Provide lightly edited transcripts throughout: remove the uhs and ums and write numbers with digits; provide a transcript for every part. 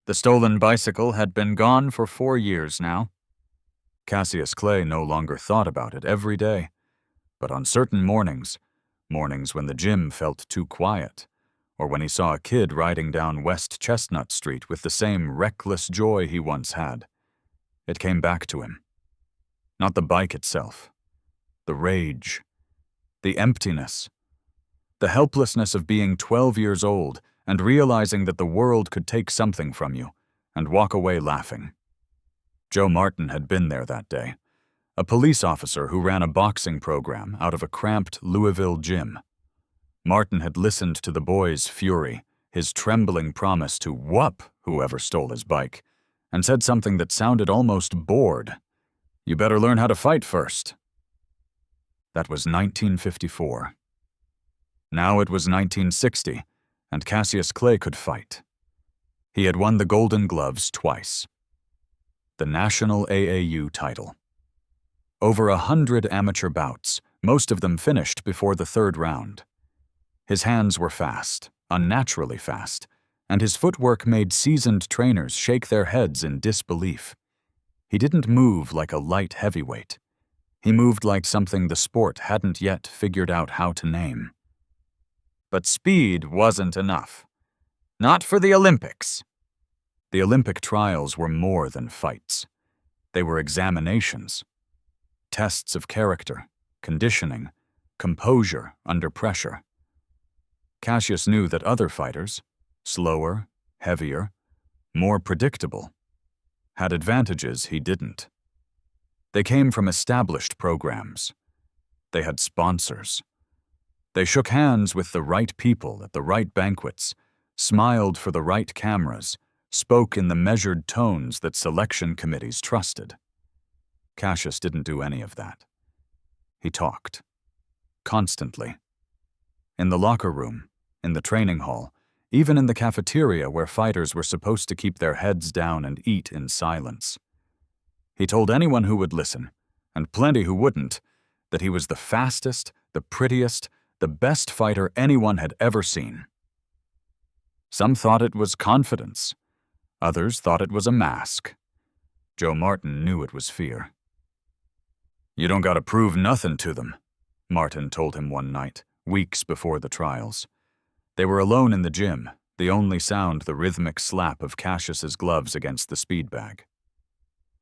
The stolen bicycle had been gone for 4 years now. Cassius Clay no longer thought about it every day, but on certain mornings when the gym felt too quiet, or when he saw a kid riding down West Chestnut Street with the same reckless joy he once had, it came back to him. Not the bike itself, the rage, the emptiness, the helplessness of being 12 years old and realizing that the world could take something from you and walk away laughing. Joe Martin had been there that day, a police officer who ran a boxing program out of a cramped Louisville gym. Martin had listened to the boy's fury, his trembling promise to whup whoever stole his bike, and said something that sounded almost bored. "You better learn how to fight first." That was 1954. Now it was 1960, and Cassius Clay could fight. He had won the Golden Gloves twice. The National AAU title. Over 100 amateur bouts, most of them finished before the third round. His hands were fast, unnaturally fast, and his footwork made seasoned trainers shake their heads in disbelief. He didn't move like a light heavyweight. He moved like something the sport hadn't yet figured out how to name. But speed wasn't enough. Not for the Olympics. The Olympic trials were more than fights. They were examinations. Tests of character, conditioning, composure under pressure. Cassius knew that other fighters, slower, heavier, more predictable, had advantages he didn't. They came from established programs. They had sponsors. They shook hands with the right people at the right banquets, smiled for the right cameras, spoke in the measured tones that selection committees trusted. Cassius didn't do any of that. He talked. Constantly. In the locker room, in the training hall, even in the cafeteria where fighters were supposed to keep their heads down and eat in silence. He told anyone who would listen, and plenty who wouldn't, that he was the fastest, the prettiest, the best fighter anyone had ever seen. Some thought it was confidence. Others thought it was a mask. Joe Martin knew it was fear. "You don't gotta prove nothin' to them," Martin told him one night, weeks before the trials. They were alone in the gym, the only sound the rhythmic slap of Cassius's gloves against the speed bag.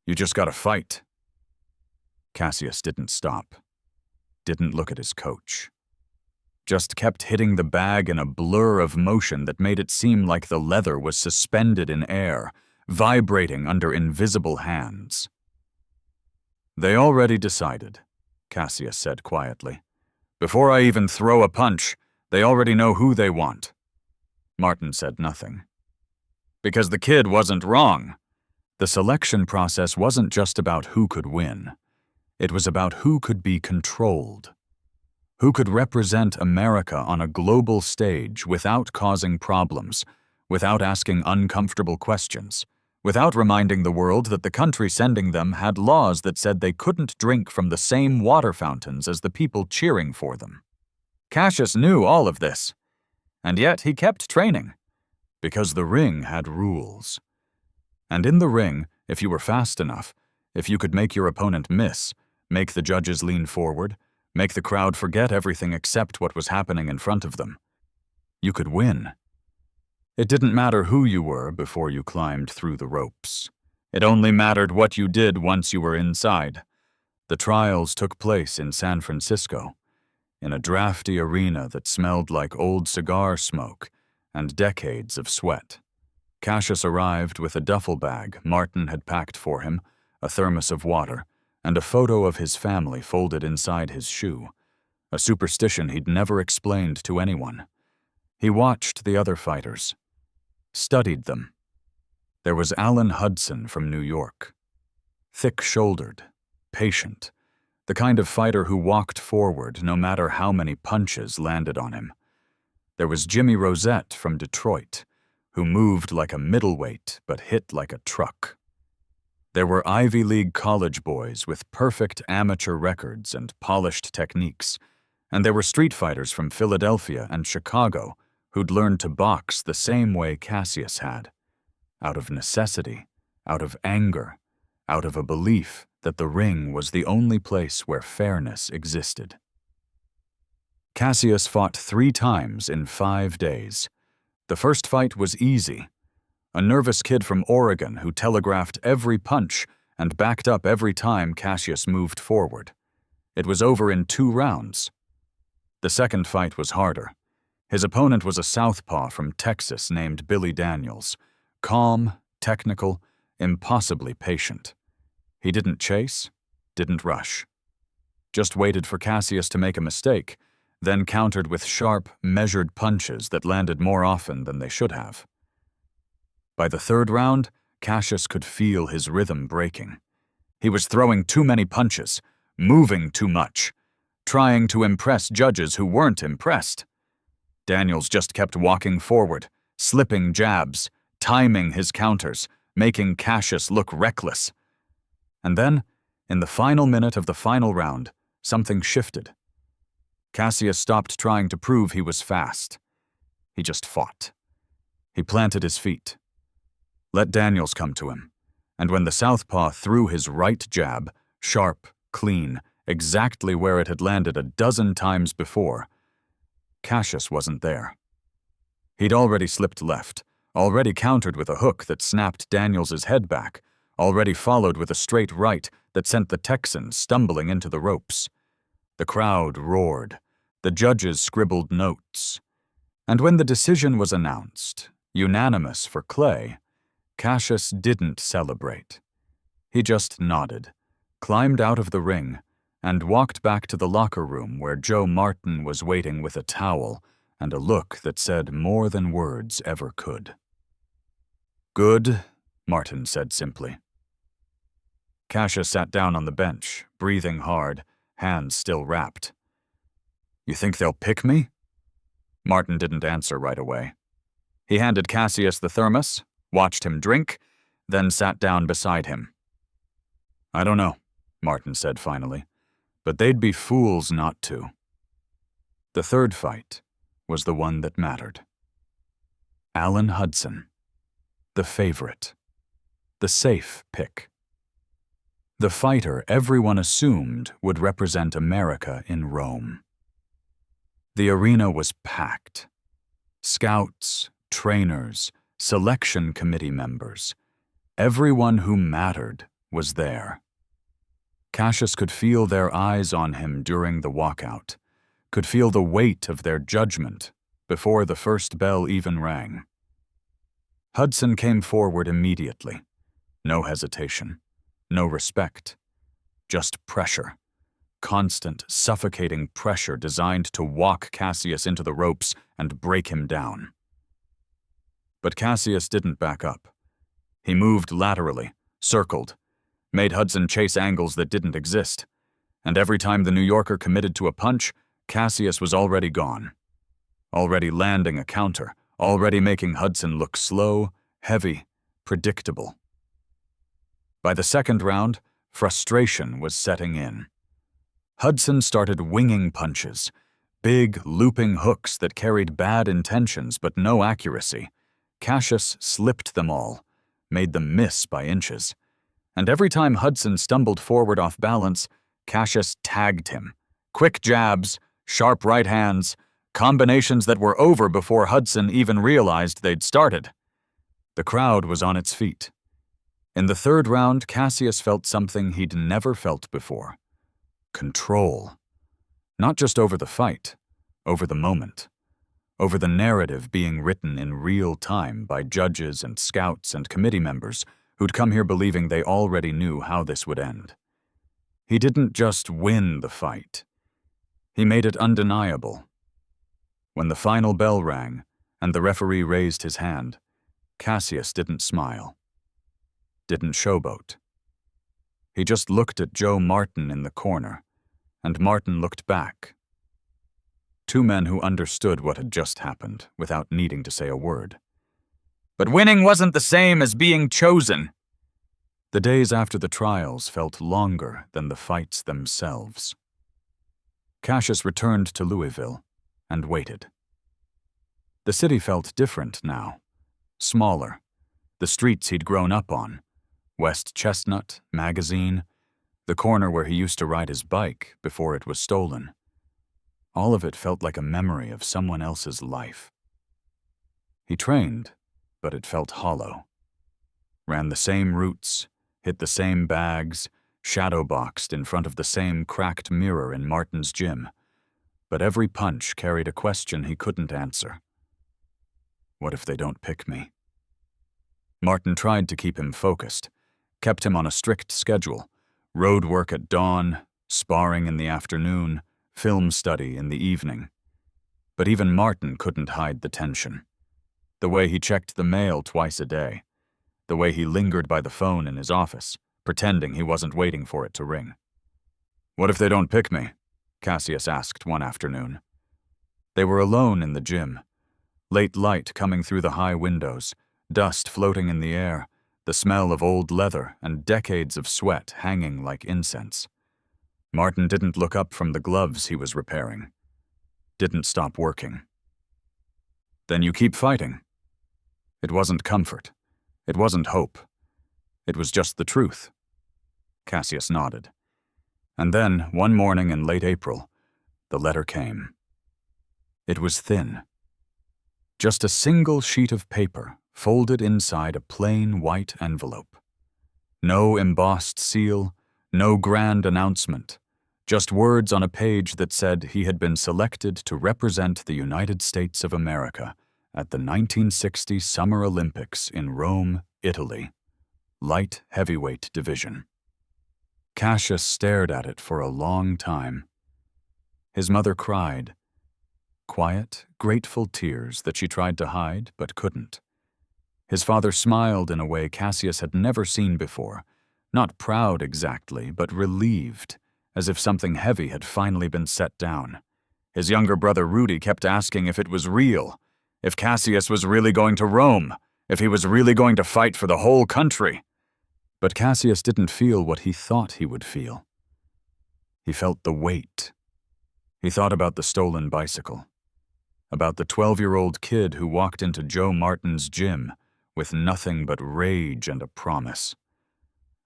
"You just gotta fight." Cassius didn't stop. Didn't look at his coach. Just kept hitting the bag in a blur of motion that made it seem like the leather was suspended in air, vibrating under invisible hands. "They already decided," Cassius said quietly. "Before I even throw a punch, they already know who they want." Martin said nothing. Because the kid wasn't wrong. The selection process wasn't just about who could win. It was about who could be controlled. Who could represent America on a global stage without causing problems, without asking uncomfortable questions, without reminding the world that the country sending them had laws that said they couldn't drink from the same water fountains as the people cheering for them. Cassius knew all of this, and yet he kept training, because the ring had rules. And in the ring, if you were fast enough, if you could make your opponent miss, make the judges lean forward, make the crowd forget everything except what was happening in front of them, you could win. It didn't matter who you were before you climbed through the ropes. It only mattered what you did once you were inside. The trials took place in San Francisco, in a drafty arena that smelled like old cigar smoke and decades of sweat. Cassius arrived with a duffel bag Martin had packed for him, a thermos of water, and a photo of his family folded inside his shoe, a superstition he'd never explained to anyone. He watched the other fighters, studied them. There was Alan Hudson from New York. Thick-shouldered, patient, the kind of fighter who walked forward no matter how many punches landed on him. There was Jimmy Rosette from Detroit, who moved like a middleweight but hit like a truck. There were Ivy League college boys with perfect amateur records and polished techniques, and there were street fighters from Philadelphia and Chicago who'd learned to box the same way Cassius had, out of necessity, out of anger, out of a belief that the ring was the only place where fairness existed. Cassius fought 3 times in 5 days. The first fight was easy. A nervous kid from Oregon who telegraphed every punch and backed up every time Cassius moved forward. It was over in 2 rounds. The second fight was harder. His opponent was a southpaw from Texas named Billy Daniels. Calm, technical, impossibly patient. He didn't chase, didn't rush. Just waited for Cassius to make a mistake, then countered with sharp, measured punches that landed more often than they should have. By the 3rd round, Cassius could feel his rhythm breaking. He was throwing too many punches, moving too much, trying to impress judges who weren't impressed. Daniels just kept walking forward, slipping jabs, timing his counters, making Cassius look reckless. And then, in the final minute of the final round, something shifted. Cassius stopped trying to prove he was fast. He just fought. He planted his feet. Let Daniels come to him, and when the southpaw threw his right jab, sharp, clean, exactly where it had landed a dozen times before, Cassius wasn't there. He'd already slipped left, already countered with a hook that snapped Daniels's head back, already followed with a straight right that sent the Texan stumbling into the ropes. The crowd roared. The judges scribbled notes. And when the decision was announced, unanimous for Clay, Cassius didn't celebrate. He just nodded, climbed out of the ring, and walked back to the locker room where Joe Martin was waiting with a towel and a look that said more than words ever could. "Good," Martin said simply. Cassius sat down on the bench, breathing hard, hands still wrapped. "You think they'll pick me?" Martin didn't answer right away. He handed Cassius the thermos, watched him drink, then sat down beside him. "I don't know," Martin said finally, "but they'd be fools not to." The third fight was the one that mattered. Allen Hudson, the favorite, the safe pick. The fighter everyone assumed would represent America in Rome. The arena was packed. Scouts, trainers, selection committee members, everyone who mattered was there. Cassius could feel their eyes on him during the walkout, could feel the weight of their judgment before the first bell even rang. Hudson came forward immediately. No hesitation, no respect, just pressure. Constant, suffocating pressure designed to walk Cassius into the ropes and break him down. But Cassius didn't back up. He moved laterally, circled, made Hudson chase angles that didn't exist, and every time the New Yorker committed to a punch, Cassius was already gone. Already landing a counter, already making Hudson look slow, heavy, predictable. By the second round, frustration was setting in. Hudson started winging punches, big, looping hooks that carried bad intentions but no accuracy. Cassius slipped them all, made them miss by inches. And every time Hudson stumbled forward off balance, Cassius tagged him. Quick jabs, sharp right hands, combinations that were over before Hudson even realized they'd started. The crowd was on its feet. In the third round, Cassius felt something he'd never felt before. Control. Not just over the fight, over the moment. Over the narrative being written in real time by judges and scouts and committee members who'd come here believing they already knew how this would end. He didn't just win the fight. He made it undeniable. When the final bell rang and the referee raised his hand, Cassius didn't smile. Didn't showboat. He just looked at Joe Martin in the corner, and Martin looked back. 2 men who understood what had just happened without needing to say a word. But winning wasn't the same as being chosen. The days after the trials felt longer than the fights themselves. Cassius returned to Louisville and waited. The city felt different now, smaller, The streets he'd grown up on, West Chestnut, Magazine, the corner where he used to ride his bike before it was stolen. All of it felt like a memory of someone else's life. He trained, but it felt hollow. Ran the same routes, hit the same bags, shadow-boxed in front of the same cracked mirror in Martin's gym, but every punch carried a question he couldn't answer. What if they don't pick me? Martin tried to keep him focused, kept him on a strict schedule, road work at dawn, sparring in the afternoon, film study in the evening. But even Martin couldn't hide the tension. The way he checked the mail twice a day, the way he lingered by the phone in his office, pretending he wasn't waiting for it to ring. What if they don't pick me? Cassius asked one afternoon. They were alone in the gym, late light coming through the high windows, dust floating in the air, the smell of old leather and decades of sweat hanging like incense. Martin didn't look up from the gloves he was repairing. Didn't stop working. Then you keep fighting. It wasn't comfort. It wasn't hope. It was just the truth. Cassius nodded. And then, one morning in late April, the letter came. It was thin. Just a single sheet of paper folded inside a plain white envelope. No embossed seal, no grand announcement, just words on a page that said he had been selected to represent the United States of America at the 1960 Summer Olympics in Rome, Italy. Light heavyweight division. Cassius stared at it for a long time. His mother cried. Quiet, grateful tears that she tried to hide but couldn't. His father smiled in a way Cassius had never seen before, not proud exactly, but relieved, as if something heavy had finally been set down. His younger brother Rudy kept asking if it was real, if Cassius was really going to Rome, if he was really going to fight for the whole country. But Cassius didn't feel what he thought he would feel. He felt the weight. He thought about the stolen bicycle, about the 12-year-old kid who walked into Joe Martin's gym with nothing but rage and a promise.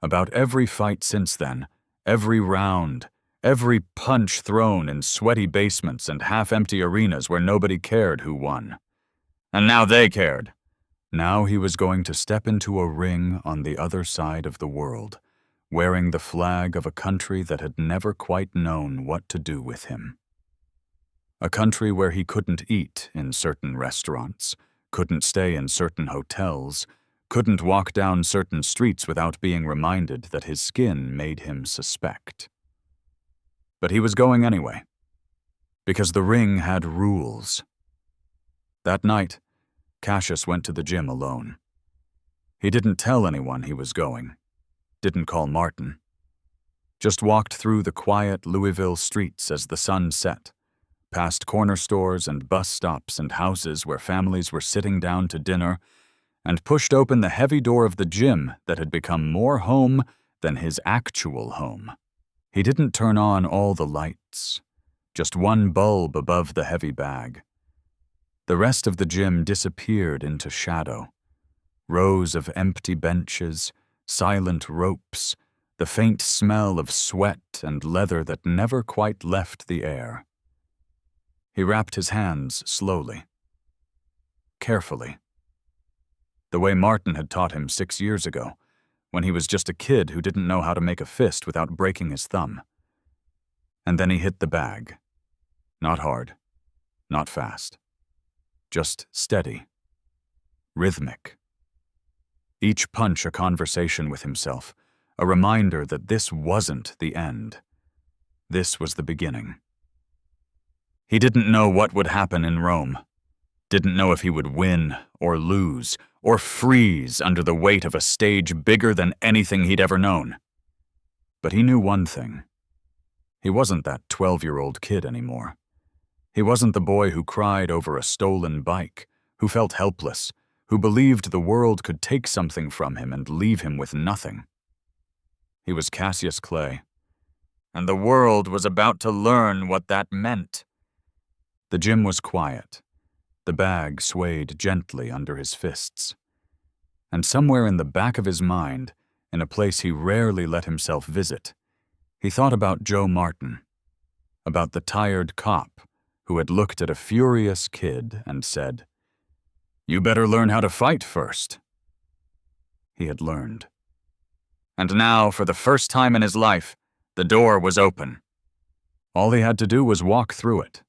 About every fight since then, every round, every punch thrown in sweaty basements and half-empty arenas where nobody cared who won. And now they cared. Now he was going to step into a ring on the other side of the world, wearing the flag of a country that had never quite known what to do with him. A country where he couldn't eat in certain restaurants, couldn't stay in certain hotels, couldn't walk down certain streets without being reminded that his skin made him suspect. But he was going anyway, because the ring had rules. That night, Cassius went to the gym alone. He didn't tell anyone he was going, didn't call Martin. Just walked through the quiet Louisville streets as the sun set, past corner stores and bus stops and houses where families were sitting down to dinner, and pushed open the heavy door of the gym that had become more home than his actual home. He didn't turn on all the lights, just one bulb above the heavy bag. The rest of the gym disappeared into shadow. Rows of empty benches, silent ropes, the faint smell of sweat and leather that never quite left the air. He wrapped his hands slowly, carefully, the way Martin had taught him 6 years ago, when he was just a kid who didn't know how to make a fist without breaking his thumb. And then he hit the bag. Not hard, not fast. Just steady, rhythmic. Each punch a conversation with himself, a reminder that this wasn't the end. This was the beginning. He didn't know what would happen in Rome. Didn't know if he would win or lose or freeze under the weight of a stage bigger than anything he'd ever known. But he knew one thing. He wasn't that 12-year-old kid anymore. He wasn't the boy who cried over a stolen bike, who felt helpless, who believed the world could take something from him and leave him with nothing. He was Cassius Clay, and the world was about to learn what that meant. The gym was quiet. The bag swayed gently under his fists. And somewhere in the back of his mind, in a place he rarely let himself visit, he thought about Joe Martin, about the tired cop who had looked at a furious kid and said, "You better learn how to fight first." He had learned. And now, for the first time in his life, the door was open. All he had to do was walk through it.